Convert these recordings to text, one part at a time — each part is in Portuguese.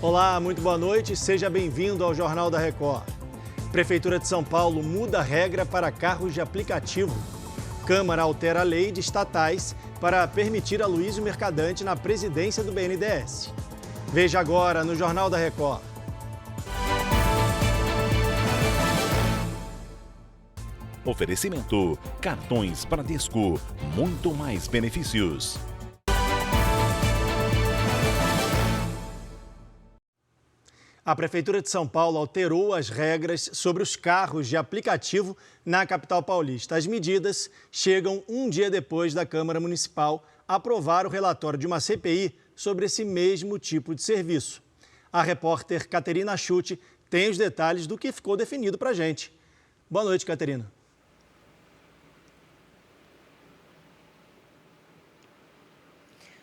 Olá, muito boa noite. Seja bem-vindo ao Jornal da Record. Prefeitura de São Paulo muda a regra para carros de aplicativo. Câmara altera a lei de estatais para permitir Aloysio Mercadante na presidência do BNDES. Veja agora no Jornal da Record. Oferecimento: cartões Bradesco, muito mais benefícios. A Prefeitura de São Paulo alterou as regras sobre os carros de aplicativo na capital paulista. As medidas chegam um dia depois da Câmara Municipal aprovar o relatório de uma CPI sobre esse mesmo tipo de serviço. A repórter Caterina Schutte tem os detalhes do que ficou definido para a gente. Boa noite, Caterina.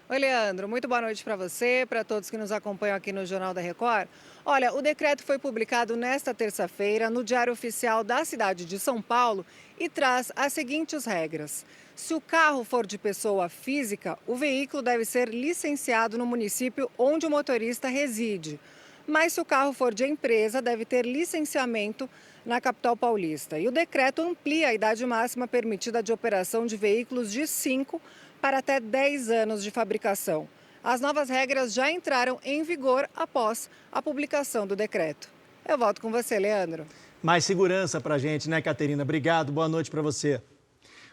Oi, Leandro. Muito boa noite para você, para todos que nos acompanham aqui no Jornal da Record. Olha, o decreto foi publicado nesta terça-feira no Diário Oficial da cidade de São Paulo e traz as seguintes regras. Se o carro for de pessoa física, o veículo deve ser licenciado no município onde o motorista reside. Mas se o carro for de empresa, deve ter licenciamento na capital paulista. E o decreto amplia a idade máxima permitida de operação de veículos de 5 para até 10 anos de fabricação. As novas regras já entraram em vigor após a publicação do decreto. Eu volto com você, Leandro. Mais segurança para a gente, né, Caterina? Obrigado, boa noite para você.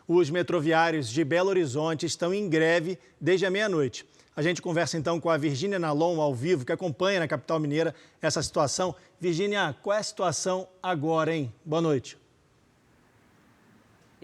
Os metroviários de Belo Horizonte estão em greve desde a meia-noite. A gente conversa então com a Virgínia Nalon, ao vivo, que acompanha na capital mineira essa situação. Virgínia, qual é a situação agora, hein? Boa noite.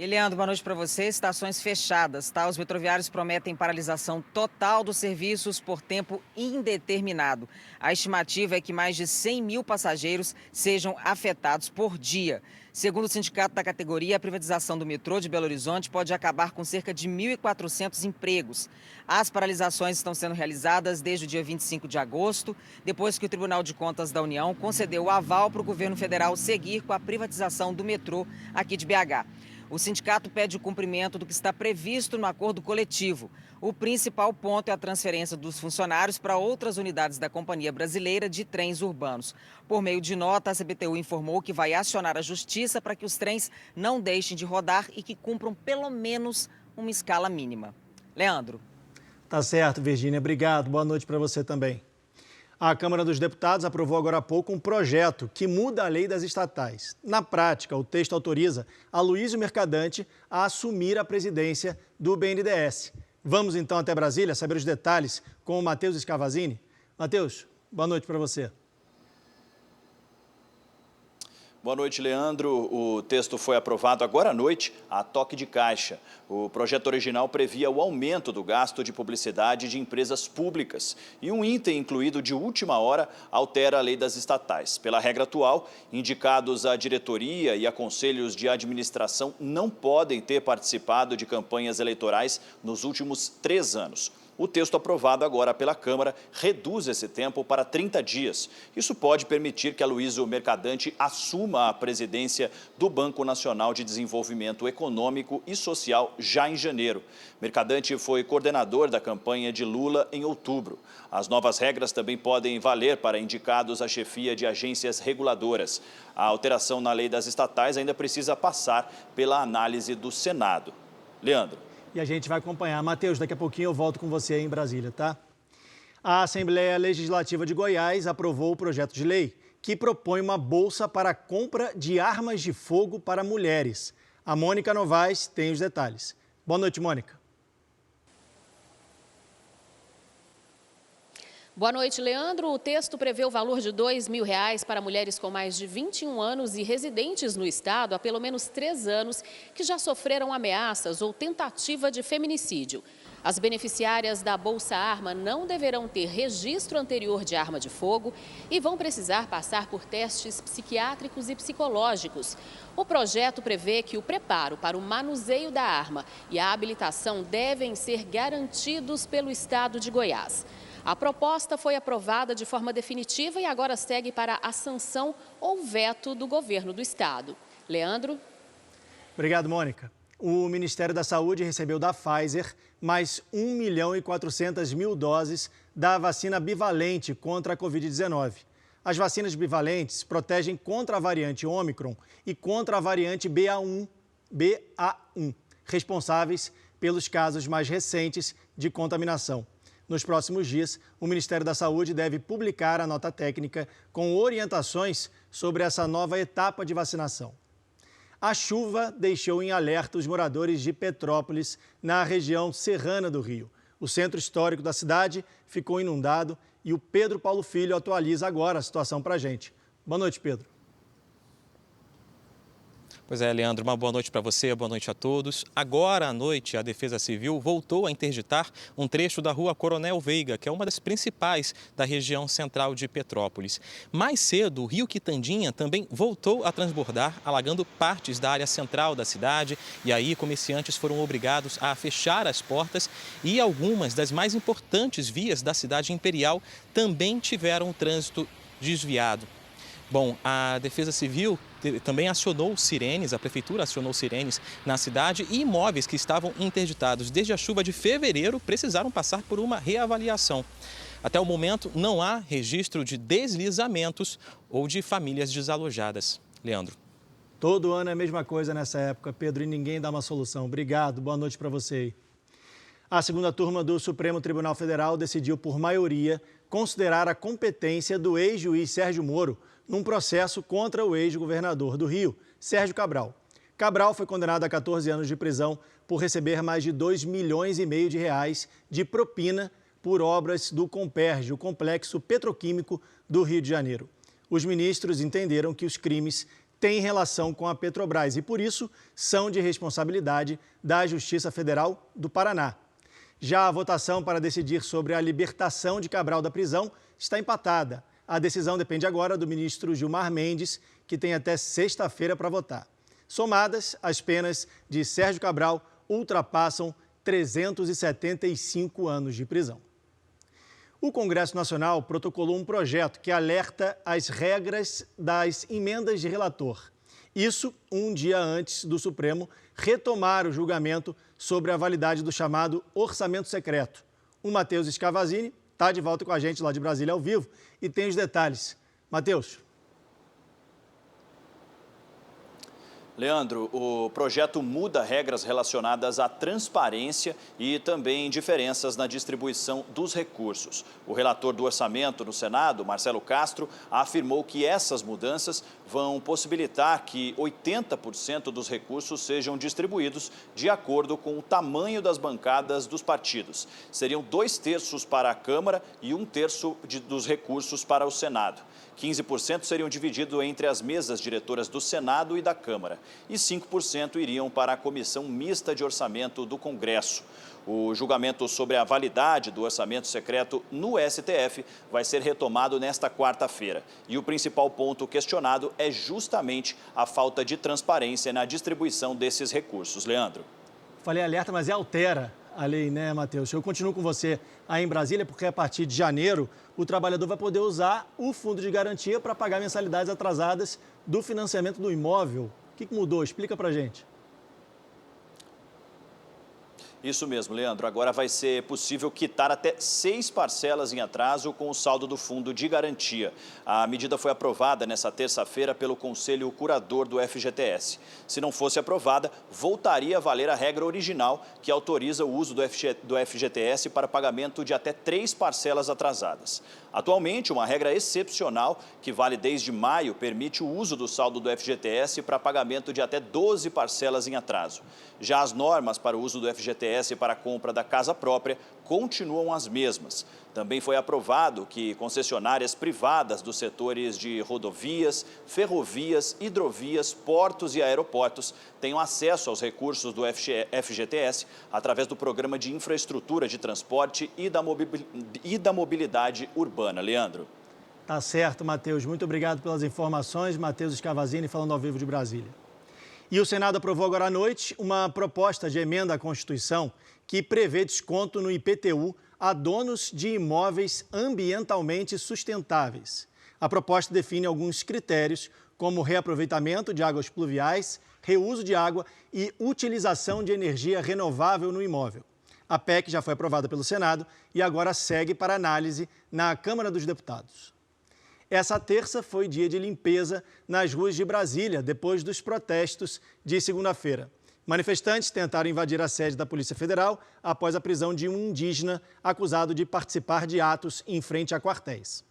E, Leandro, boa noite para você. Estações fechadas, tá? Os metroviários prometem paralisação total dos serviços por tempo indeterminado. A estimativa é que mais de 100 mil passageiros sejam afetados por dia. Segundo o sindicato da categoria, a privatização do metrô de Belo Horizonte pode acabar com cerca de 1.400 empregos. As paralisações estão sendo realizadas desde o dia 25 de agosto, depois que o Tribunal de Contas da União concedeu o aval para o governo federal seguir com a privatização do metrô aqui de BH. O sindicato pede o cumprimento do que está previsto no acordo coletivo. O principal ponto é a transferência dos funcionários para outras unidades da Companhia Brasileira de Trens Urbanos. Por meio de nota, a CBTU informou que vai acionar a justiça para que os trens não deixem de rodar e que cumpram pelo menos uma escala mínima. Leandro. Tá certo, Virgínia. Obrigado. Boa noite para você também. A Câmara dos Deputados aprovou agora há pouco um projeto que muda a lei das estatais. Na prática, o texto autoriza Aloysio Mercadante a assumir a presidência do BNDES. Vamos então até Brasília saber os detalhes com o Matheus Escavazini. Matheus, boa noite para você. Boa noite, Leandro. O texto foi aprovado agora à noite a toque de caixa. O projeto original previa o aumento do gasto de publicidade de empresas públicas e um item incluído de última hora altera a lei das estatais. Pela regra atual, indicados à diretoria e a conselhos de administração não podem ter participado de campanhas eleitorais nos últimos 3 anos. O texto aprovado agora pela Câmara reduz esse tempo para 30 dias. Isso pode permitir que Aloysio Mercadante assuma a presidência do Banco Nacional de Desenvolvimento Econômico e Social já em janeiro. Mercadante foi coordenador da campanha de Lula em outubro. As novas regras também podem valer para indicados à chefia de agências reguladoras. A alteração na lei das estatais ainda precisa passar pela análise do Senado. Leandro. E a gente vai acompanhar. Matheus, daqui a pouquinho eu volto com você aí em Brasília, tá? A Assembleia Legislativa de Goiás aprovou o projeto de lei que propõe uma bolsa para a compra de armas de fogo para mulheres. A Mônica Novaes tem os detalhes. Boa noite, Mônica. Boa noite, Leandro. O texto prevê o valor de R$ 2.000 para mulheres com mais de 21 anos e residentes no estado há pelo menos 3 anos que já sofreram ameaças ou tentativa de feminicídio. As beneficiárias da Bolsa Arma não deverão ter registro anterior de arma de fogo e vão precisar passar por testes psiquiátricos e psicológicos. O projeto prevê que o preparo para o manuseio da arma e a habilitação devem ser garantidos pelo estado de Goiás. A proposta foi aprovada de forma definitiva e agora segue para a sanção ou veto do governo do estado. Leandro? Obrigado, Mônica. O Ministério da Saúde recebeu da Pfizer mais 1.400.000 doses da vacina bivalente contra a Covid-19. As vacinas bivalentes protegem contra a variante Ômicron e contra a variante BA1, responsáveis pelos casos mais recentes de contaminação. Nos próximos dias, o Ministério da Saúde deve publicar a nota técnica com orientações sobre essa nova etapa de vacinação. A chuva deixou em alerta os moradores de Petrópolis, na região serrana do Rio. O centro histórico da cidade ficou inundado e o Pedro Paulo Filho atualiza agora a situação para a gente. Boa noite, Pedro. Pois é, Leandro, uma boa noite para você, boa noite a todos. Agora à noite, a Defesa Civil voltou a interditar um trecho da rua Coronel Veiga, que é uma das principais da região central de Petrópolis. Mais cedo, o rio Quitandinha também voltou a transbordar, alagando partes da área central da cidade. E aí, comerciantes foram obrigados a fechar as portas e algumas das mais importantes vias da cidade imperial também tiveram o trânsito desviado. Bom, a Defesa Civil também acionou sirenes, a Prefeitura acionou sirenes na cidade e imóveis que estavam interditados desde a chuva de fevereiro precisaram passar por uma reavaliação. Até o momento, não há registro de deslizamentos ou de famílias desalojadas. Leandro. Todo ano é a mesma coisa nessa época, Pedro, e ninguém dá uma solução. Obrigado, boa noite para você aí. A segunda turma do Supremo Tribunal Federal decidiu, por maioria, considerar a competência do ex-juiz Sérgio Moro num processo contra o ex-governador do Rio, Sérgio Cabral. Cabral foi condenado a 14 anos de prisão por receber mais de 2,5 milhões de reais de propina por obras do Comperj, o complexo petroquímico do Rio de Janeiro. Os ministros entenderam que os crimes têm relação com a Petrobras e, por isso, são de responsabilidade da Justiça Federal do Paraná. Já a votação para decidir sobre a libertação de Cabral da prisão está empatada. A decisão depende agora do ministro Gilmar Mendes, que tem até sexta-feira para votar. Somadas, as penas de Sérgio Cabral ultrapassam 375 anos de prisão. O Congresso Nacional protocolou um projeto que alerta as regras das emendas de relator. Isso um dia antes do Supremo retomar o julgamento sobre a validade do chamado orçamento secreto. O Matheus Scavazini está de volta com a gente lá de Brasília ao vivo e tem os detalhes. Matheus. Leandro, o projeto muda regras relacionadas à transparência e também diferenças na distribuição dos recursos. O relator do orçamento no Senado, Marcelo Castro, afirmou que essas mudanças vão possibilitar que 80% dos recursos sejam distribuídos de acordo com o tamanho das bancadas dos partidos. Seriam 2/3 para a Câmara e 1/3 dos recursos para o Senado. 15% seriam divididos entre as mesas diretoras do Senado e da Câmara e 5% iriam para a Comissão Mista de Orçamento do Congresso. O julgamento sobre a validade do orçamento secreto no STF vai ser retomado nesta quarta-feira. E o principal ponto questionado é justamente a falta de transparência na distribuição desses recursos. Leandro. Falei alerta, mas altera a lei, né, Matheus? Eu continuo com você aí em Brasília, porque a partir de janeiro o trabalhador vai poder usar o fundo de garantia para pagar mensalidades atrasadas do financiamento do imóvel. O que mudou? Explica para a gente. Isso mesmo, Leandro. Agora vai ser possível quitar até 6 parcelas em atraso com o saldo do fundo de garantia. A medida foi aprovada nesta terça-feira pelo Conselho Curador do FGTS. Se não fosse aprovada, voltaria a valer a regra original que autoriza o uso do FGTS para pagamento de até 3 parcelas atrasadas. Atualmente, uma regra excepcional que vale desde maio permite o uso do saldo do FGTS para pagamento de até 12 parcelas em atraso. Já as normas para o uso do FGTS para a compra da casa própria continuam as mesmas. Também foi aprovado que concessionárias privadas dos setores de rodovias, ferrovias, hidrovias, portos e aeroportos tenham acesso aos recursos do FGTS através do Programa de Infraestrutura de Transporte e da Mobilidade Urbana. Leandro. Tá certo, Matheus. Muito obrigado pelas informações. Matheus Scavazini falando ao vivo de Brasília. E o Senado aprovou agora à noite uma proposta de emenda à Constituição que prevê desconto no IPTU a donos de imóveis ambientalmente sustentáveis. A proposta define alguns critérios, como reaproveitamento de águas pluviais, reuso de água e utilização de energia renovável no imóvel. A PEC já foi aprovada pelo Senado e agora segue para análise na Câmara dos Deputados. Essa terça foi dia de limpeza nas ruas de Brasília, depois dos protestos de segunda-feira. Manifestantes tentaram invadir a sede da Polícia Federal após a prisão de um indígena acusado de participar de atos em frente a quartéis.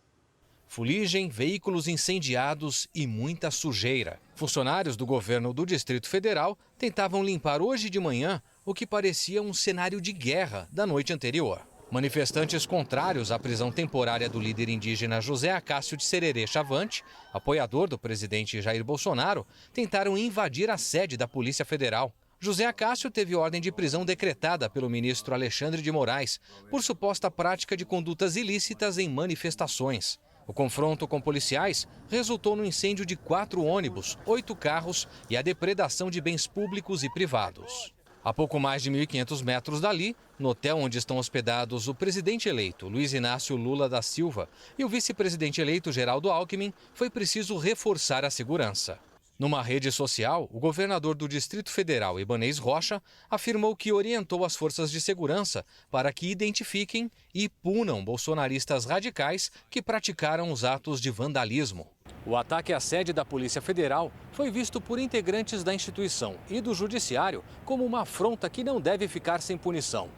Fuligem, veículos incendiados e muita sujeira. Funcionários do governo do Distrito Federal tentavam limpar hoje de manhã o que parecia um cenário de guerra da noite anterior. Manifestantes contrários à prisão temporária do líder indígena José Acácio de Sererê Chavante, apoiador do presidente Jair Bolsonaro, tentaram invadir a sede da Polícia Federal. José Acácio teve ordem de prisão decretada pelo ministro Alexandre de Moraes por suposta prática de condutas ilícitas em manifestações. O confronto com policiais resultou no incêndio de 4 ônibus, 8 carros e a depredação de bens públicos e privados. A pouco mais de 1.500 metros dali, no hotel onde estão hospedados o presidente eleito Luiz Inácio Lula da Silva e o vice-presidente eleito Geraldo Alckmin, foi preciso reforçar a segurança. Numa rede social, o governador do Distrito Federal, Ibanez Rocha, afirmou que orientou as forças de segurança para que identifiquem e punam bolsonaristas radicais que praticaram os atos de vandalismo. O ataque à sede da Polícia Federal foi visto por integrantes da instituição e do Judiciário como uma afronta que não deve ficar sem punição.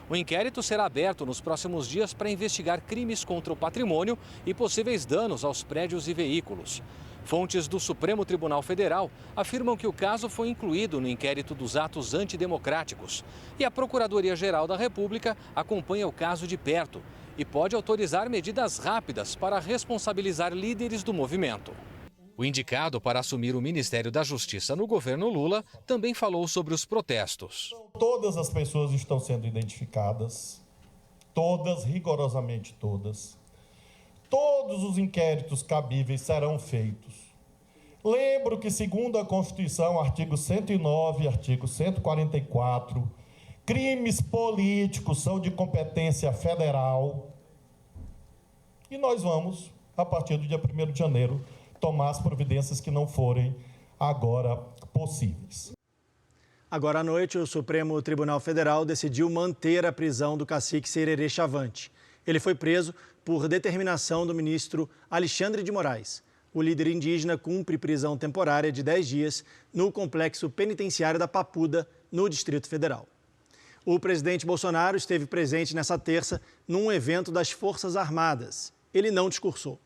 O inquérito será aberto nos próximos dias para investigar crimes contra o patrimônio e possíveis danos aos prédios e veículos. Fontes do Supremo Tribunal Federal afirmam que o caso foi incluído no inquérito dos atos antidemocráticos. E a Procuradoria-Geral da República acompanha o caso de perto e pode autorizar medidas rápidas para responsabilizar líderes do movimento. O indicado para assumir o Ministério da Justiça no governo Lula também falou sobre os protestos. Todas as pessoas estão sendo identificadas, todas, rigorosamente todas. Todos os inquéritos cabíveis serão feitos. Lembro que, segundo a Constituição, artigo 109, artigo 144, crimes políticos são de competência federal. E nós vamos, a partir do dia 1º de janeiro, tomar as providências que não forem agora possíveis. Agora à noite, o Supremo Tribunal Federal decidiu manter a prisão do cacique Sererê Chavante. Ele foi preso por determinação do ministro Alexandre de Moraes. O líder indígena cumpre prisão temporária de 10 dias no complexo penitenciário da Papuda, no Distrito Federal. O presidente Bolsonaro esteve presente nessa terça num evento das Forças Armadas. Ele não discursou.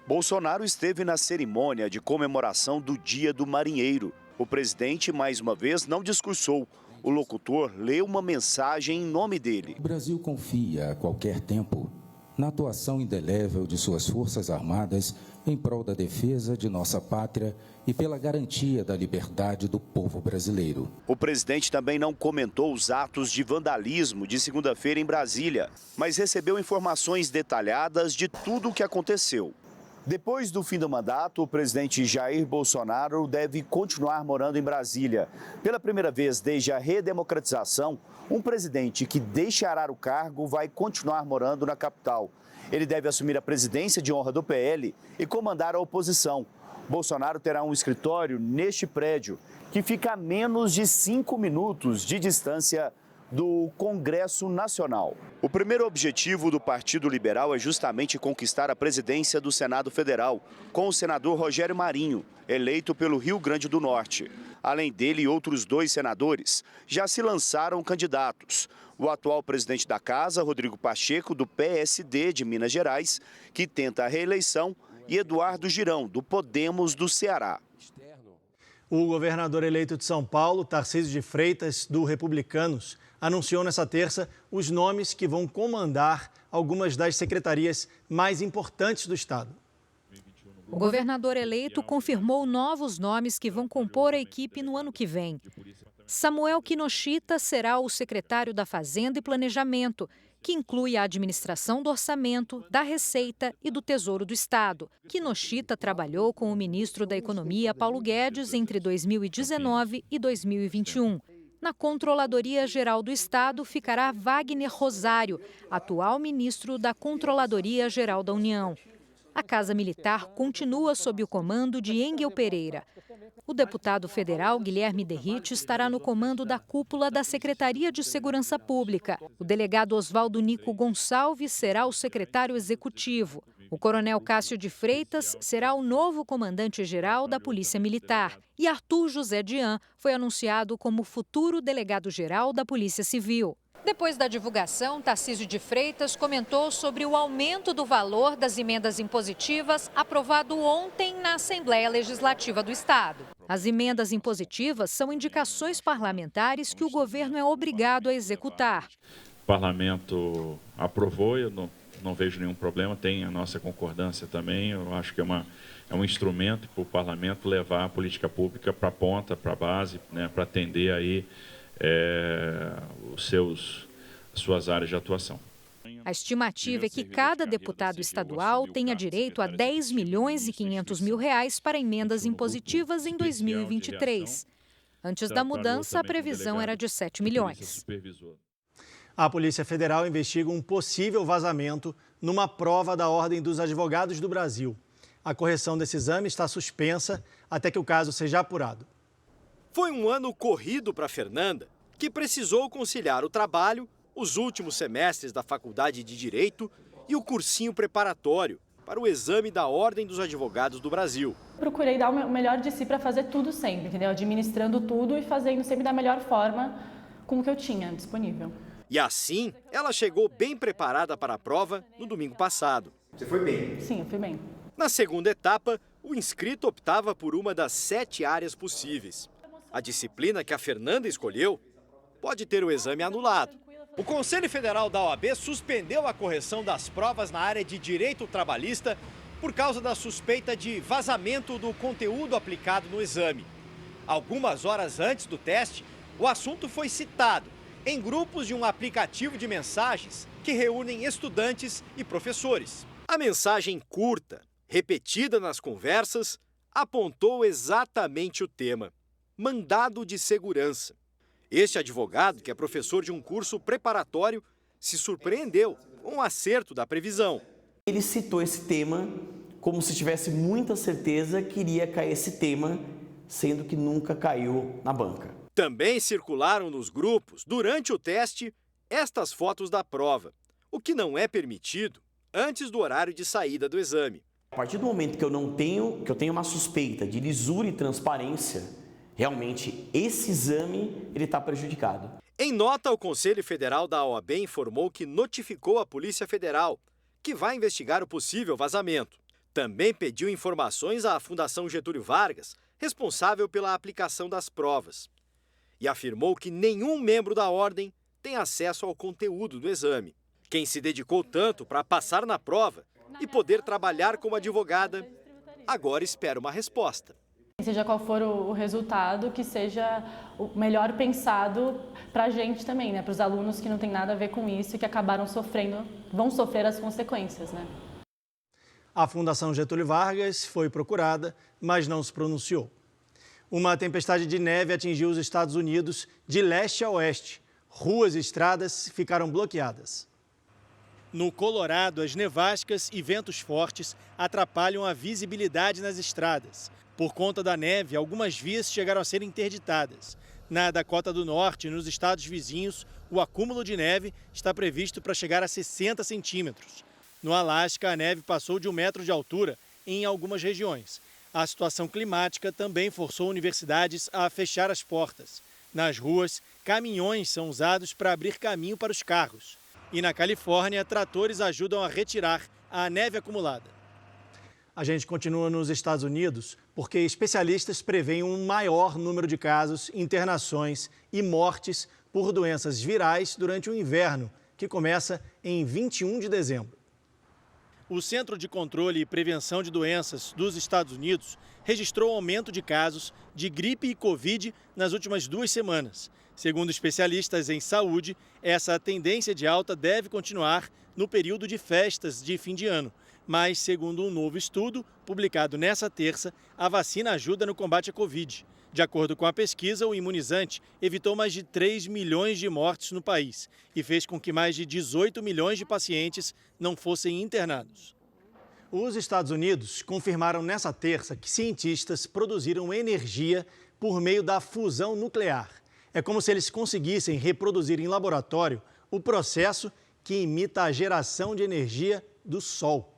Bolsonaro esteve na cerimônia de comemoração do Dia do Marinheiro. O presidente, mais uma vez, não discursou. O locutor leu uma mensagem em nome dele. O Brasil confia a qualquer tempo na atuação indelével de suas Forças Armadas em prol da defesa de nossa pátria e pela garantia da liberdade do povo brasileiro. O presidente também não comentou os atos de vandalismo de segunda-feira em Brasília, mas recebeu informações detalhadas de tudo o que aconteceu. Depois do fim do mandato, o presidente Jair Bolsonaro deve continuar morando em Brasília. Pela primeira vez desde a redemocratização, um presidente que deixará o cargo vai continuar morando na capital. Ele deve assumir a presidência de honra do PL e comandar a oposição. Bolsonaro terá um escritório neste prédio, que fica a menos de 5 minutos de distância do Congresso Nacional. O primeiro objetivo do Partido Liberal é justamente conquistar a presidência do Senado Federal, com o senador Rogério Marinho, eleito pelo Rio Grande do Norte. Além dele, outros 2 senadores já se lançaram candidatos. O atual presidente da Casa, Rodrigo Pacheco, do PSD de Minas Gerais, que tenta a reeleição, e Eduardo Girão, do Podemos do Ceará. O governador eleito de São Paulo, Tarcísio de Freitas, do Republicanos, anunciou nessa terça os nomes que vão comandar algumas das secretarias mais importantes do estado. O governador eleito confirmou novos nomes que vão compor a equipe no ano que vem. Samuel Kinoshita será o secretário da Fazenda e Planejamento, que inclui a administração do orçamento, da Receita e do Tesouro do Estado. Kinoshita trabalhou com o ministro da Economia, Paulo Guedes, entre 2019 e 2021. Na Controladoria Geral do Estado ficará Wagner Rosário, atual ministro da Controladoria Geral da União. A Casa Militar continua sob o comando de Engel Pereira. O deputado federal Guilherme Derrite estará no comando da cúpula da Secretaria de Segurança Pública. O delegado Oswaldo Nico Gonçalves será o secretário executivo. O coronel Cássio de Freitas será o novo comandante-geral da Polícia Militar. E Arthur José Dian foi anunciado como futuro delegado-geral da Polícia Civil. Depois da divulgação, Tarcísio de Freitas comentou sobre o aumento do valor das emendas impositivas aprovado ontem na Assembleia Legislativa do Estado. As emendas impositivas são indicações parlamentares que o governo é obrigado a executar. O parlamento aprovou, eu não vejo nenhum problema, tem a nossa concordância também. Eu acho que é um instrumento para o parlamento levar a política pública para a ponta, para a base, né, para atender aí suas áreas de atuação. A estimativa é que cada deputado estadual tenha direito a R$10 milhões e 500 mil para emendas impositivas em 2023. Antes da mudança, a previsão era de 7 milhões. A Polícia Federal investiga um possível vazamento numa prova da Ordem dos Advogados do Brasil. A correção desse exame está suspensa até que o caso seja apurado. Foi um ano corrido para Fernanda, que precisou conciliar o trabalho, os últimos semestres da Faculdade de Direito e o cursinho preparatório para o exame da Ordem dos Advogados do Brasil. Procurei dar o melhor de si para fazer tudo sempre, entendeu? Administrando tudo e fazendo sempre da melhor forma com o que eu tinha disponível. E assim, ela chegou bem preparada para a prova no domingo passado. Você foi bem? Sim, eu fui bem. Na segunda etapa, o inscrito optava por uma das 7 áreas possíveis. A disciplina que a Fernanda escolheu pode ter o exame anulado. O Conselho Federal da OAB suspendeu a correção das provas na área de direito trabalhista por causa da suspeita de vazamento do conteúdo aplicado no exame. Algumas horas antes do teste, o assunto foi citado em grupos de um aplicativo de mensagens que reúnem estudantes e professores. A mensagem curta, repetida nas conversas, apontou exatamente o tema: mandado de segurança. Este advogado, que é professor de um curso preparatório, se surpreendeu com o acerto da previsão. Ele citou esse tema como se tivesse muita certeza que iria cair esse tema, sendo que nunca caiu na banca. Também circularam nos grupos, durante o teste, estas fotos da prova, o que não é permitido antes do horário de saída do exame. A partir do momento que eu tenho uma suspeita de lisura e transparência, realmente esse exame ele está prejudicado. Em nota, o Conselho Federal da OAB informou que notificou a Polícia Federal, que vai investigar o possível vazamento. Também pediu informações à Fundação Getúlio Vargas, responsável pela aplicação das provas. E afirmou que nenhum membro da ordem tem acesso ao conteúdo do exame. Quem se dedicou tanto para passar na prova e poder trabalhar como advogada, agora espera uma resposta. Seja qual for o resultado, que seja o melhor pensado para a gente também, né? Para os alunos que não tem nada a ver com isso e que acabaram sofrendo, vão sofrer as consequências, né? A Fundação Getúlio Vargas foi procurada, mas não se pronunciou. Uma tempestade de neve atingiu os Estados Unidos de leste a oeste. Ruas e estradas ficaram bloqueadas. No Colorado, as nevascas e ventos fortes atrapalham a visibilidade nas estradas. Por conta da neve, algumas vias chegaram a ser interditadas. Na Dakota do Norte e nos estados vizinhos, o acúmulo de neve está previsto para chegar a 60 centímetros. No Alasca, a neve passou de 1 metro de altura em algumas regiões. A situação climática também forçou universidades a fechar as portas. Nas ruas, caminhões são usados para abrir caminho para os carros. E na Califórnia, tratores ajudam a retirar a neve acumulada. A gente continua nos Estados Unidos porque especialistas preveem um maior número de casos, internações e mortes por doenças virais durante o inverno, que começa em 21 de dezembro. O Centro de Controle e Prevenção de Doenças dos Estados Unidos registrou aumento de casos de gripe e Covid nas últimas 2 semanas. Segundo especialistas em saúde, essa tendência de alta deve continuar no período de festas de fim de ano. Mas, segundo um novo estudo, publicado nesta terça, a vacina ajuda no combate à Covid. De acordo com a pesquisa, o imunizante evitou mais de 3 milhões de mortes no país e fez com que mais de 18 milhões de pacientes não fossem internados. Os Estados Unidos confirmaram nessa terça que cientistas produziram energia por meio da fusão nuclear. É como se eles conseguissem reproduzir em laboratório o processo que imita a geração de energia do Sol.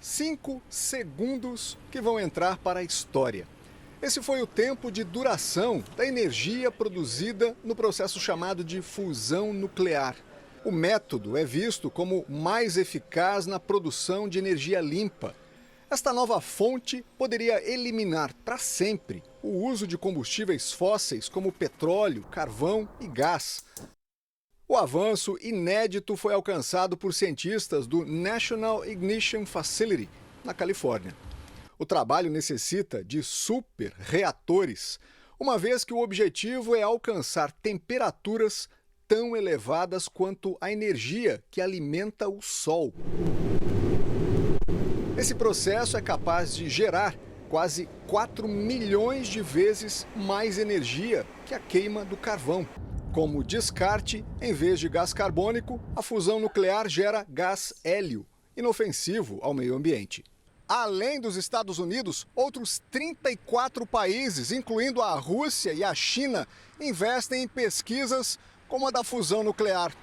5 segundos que vão entrar para a história. Esse foi o tempo de duração da energia produzida no processo chamado de fusão nuclear. O método é visto como mais eficaz na produção de energia limpa. Esta nova fonte poderia eliminar para sempre o uso de combustíveis fósseis como petróleo, carvão e gás. O avanço inédito foi alcançado por cientistas do National Ignition Facility, na Califórnia. O trabalho necessita de super-reatores, uma vez que o objetivo é alcançar temperaturas tão elevadas quanto a energia que alimenta o Sol. Esse processo é capaz de gerar quase 4 milhões de vezes mais energia que a queima do carvão. Como descarte, em vez de gás carbônico, a fusão nuclear gera gás hélio, inofensivo ao meio ambiente. Além dos Estados Unidos, outros 34 países, incluindo a Rússia e a China, investem em pesquisas como a da fusão nuclear.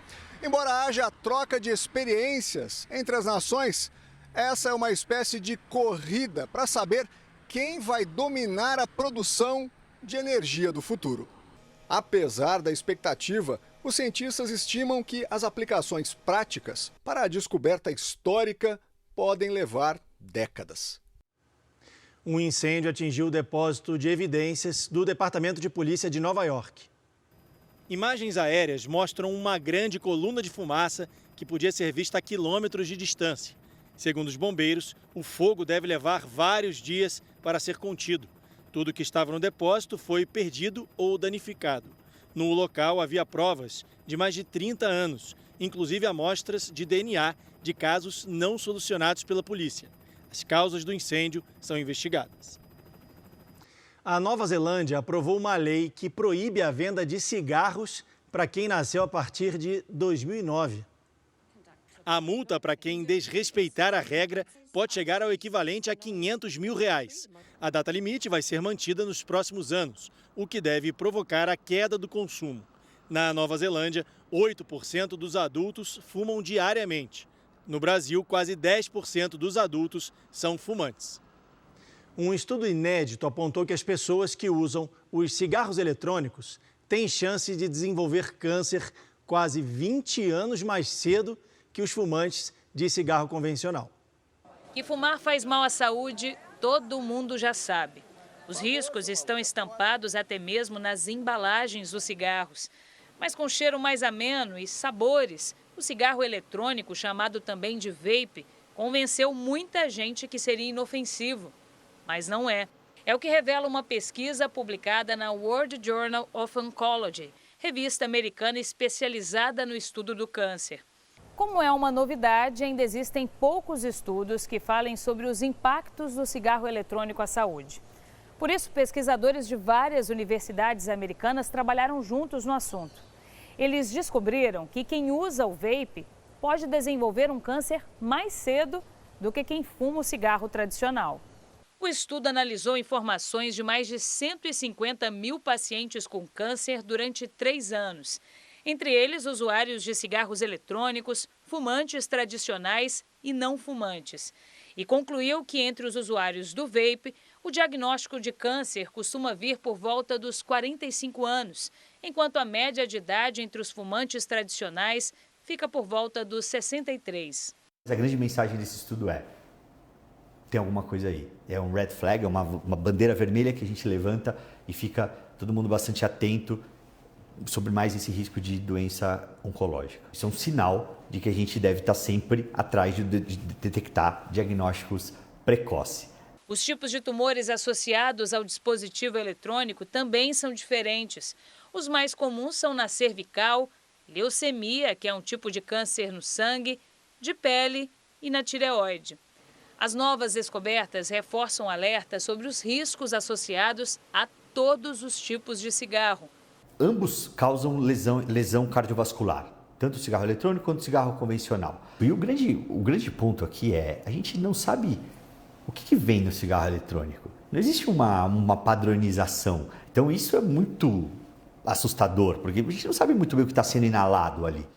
Embora haja troca de experiências entre as nações, essa é uma espécie de corrida para saber quem vai dominar a produção de energia do futuro. Apesar da expectativa, os cientistas estimam que as aplicações práticas para a descoberta histórica podem levar décadas. Um incêndio atingiu o depósito de evidências do Departamento de Polícia de Nova York. Imagens aéreas mostram uma grande coluna de fumaça que podia ser vista a quilômetros de distância. Segundo os bombeiros, o fogo deve levar vários dias para ser contido. Tudo que estava no depósito foi perdido ou danificado. No local havia provas de mais de 30 anos, inclusive amostras de DNA de casos não solucionados pela polícia. As causas do incêndio são investigadas. A Nova Zelândia aprovou uma lei que proíbe a venda de cigarros para quem nasceu a partir de 2009. A multa para quem desrespeitar a regra pode chegar ao equivalente a R$500 mil. A data limite vai ser mantida nos próximos anos, o que deve provocar a queda do consumo. Na Nova Zelândia, 8% dos adultos fumam diariamente. No Brasil, quase 10% dos adultos são fumantes. Um estudo inédito apontou que as pessoas que usam os cigarros eletrônicos têm chance de desenvolver câncer quase 20 anos mais cedo que os fumantes de cigarro convencional. Que fumar faz mal à saúde, todo mundo já sabe. Os riscos estão estampados até mesmo nas embalagens dos cigarros. Mas com cheiro mais ameno e sabores, o cigarro eletrônico, chamado também de vape, convenceu muita gente que seria inofensivo. Mas não é. É o que revela uma pesquisa publicada na World Journal of Oncology, revista americana especializada no estudo do câncer. Como é uma novidade, ainda existem poucos estudos que falem sobre os impactos do cigarro eletrônico à saúde. Por isso, pesquisadores de várias universidades americanas trabalharam juntos no assunto. Eles descobriram que quem usa o vape pode desenvolver um câncer mais cedo do que quem fuma o cigarro tradicional. O estudo analisou informações de mais de 150 mil pacientes com câncer durante 3 anos. Entre eles, usuários de cigarros eletrônicos, fumantes tradicionais e não fumantes. E concluiu que entre os usuários do vape, o diagnóstico de câncer costuma vir por volta dos 45 anos, enquanto a média de idade entre os fumantes tradicionais fica por volta dos 63. A grande mensagem desse estudo é: tem alguma coisa aí. É um red flag, é uma bandeira vermelha que a gente levanta e fica todo mundo bastante atento sobre mais esse risco de doença oncológica. Isso é um sinal de que a gente deve estar sempre atrás de detectar diagnósticos precoces. Os tipos de tumores associados ao dispositivo eletrônico também são diferentes. Os mais comuns são na cervical, leucemia, que é um tipo de câncer no sangue, de pele e na tireoide. As novas descobertas reforçam o alerta sobre os riscos associados a todos os tipos de cigarro. Ambos causam lesão cardiovascular. tanto o cigarro eletrônico quanto o cigarro convencional. E o grande ponto aqui é, a gente não sabe o que vem no cigarro eletrônico. Não existe uma padronização. Então isso é muito assustador, porque a gente não sabe muito bem o que está sendo inalado ali.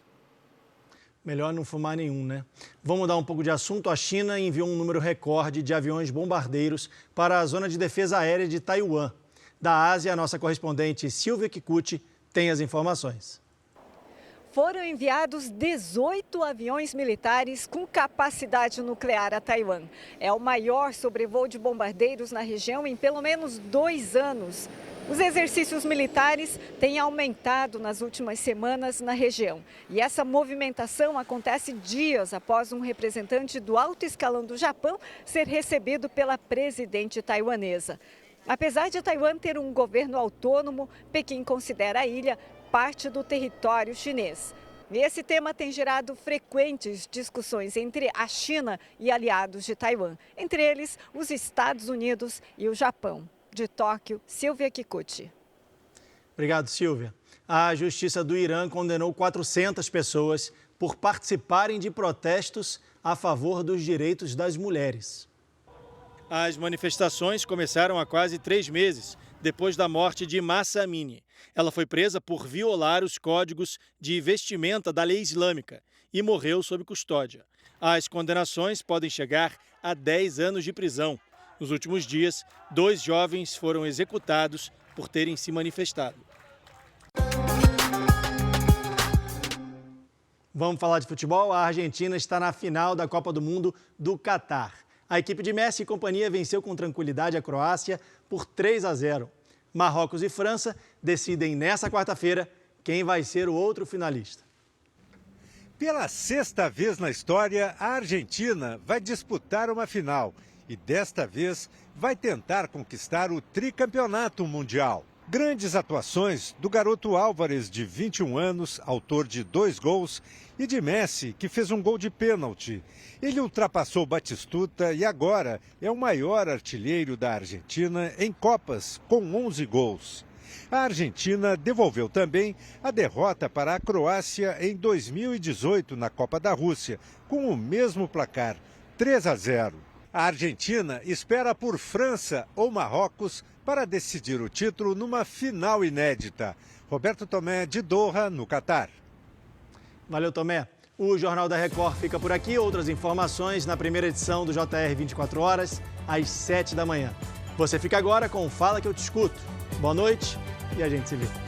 Melhor não fumar nenhum, né? Vamos mudar um pouco de assunto. A China enviou um número recorde de aviões bombardeiros para a Zona de Defesa Aérea de Taiwan. Da Ásia, a nossa correspondente Silvia Kikuchi tem as informações. Foram enviados 18 aviões militares com capacidade nuclear a Taiwan. É o maior sobrevoo de bombardeiros na região em pelo menos 2 anos. Os exercícios militares têm aumentado nas últimas semanas na região. E essa movimentação acontece dias após um representante do alto escalão do Japão ser recebido pela presidente taiwanesa. Apesar de Taiwan ter um governo autônomo, Pequim considera a ilha parte do território chinês. E esse tema tem gerado frequentes discussões entre a China e aliados de Taiwan, entre eles os Estados Unidos e o Japão. De Tóquio, Silvia Kikuchi. Obrigado, Silvia. A Justiça do Irã condenou 400 pessoas por participarem de protestos a favor dos direitos das mulheres. As manifestações começaram há quase 3 meses, depois da morte de Mahsa Amini. Ela foi presa por violar os códigos de vestimenta da lei islâmica e morreu sob custódia. As condenações podem chegar a 10 anos de prisão. Nos últimos dias, 2 jovens foram executados por terem se manifestado. Vamos falar de futebol? A Argentina está na final da Copa do Mundo do Catar. A equipe de Messi e companhia venceu com tranquilidade a Croácia por 3-0. Marrocos e França decidem nesta quarta-feira quem vai ser o outro finalista. Pela 6ª vez na história, a Argentina vai disputar uma final. E desta vez vai tentar conquistar o tricampeonato mundial. Grandes atuações do garoto Álvares, de 21 anos, autor de 2 gols, e de Messi, que fez um gol de pênalti. Ele ultrapassou Batistuta e agora é o maior artilheiro da Argentina em Copas, com 11 gols. A Argentina devolveu também a derrota para a Croácia em 2018 na Copa da Rússia, com o mesmo placar, 3-0. A Argentina espera por França ou Marrocos para decidir o título numa final inédita. Roberto Tomé, de Doha, no Catar. Valeu, Tomé. O Jornal da Record fica por aqui. Outras informações na primeira edição do JR 24 horas, às 7 da manhã. Você fica agora com o Fala Que Eu Te Escuto. Boa noite e a gente se vê.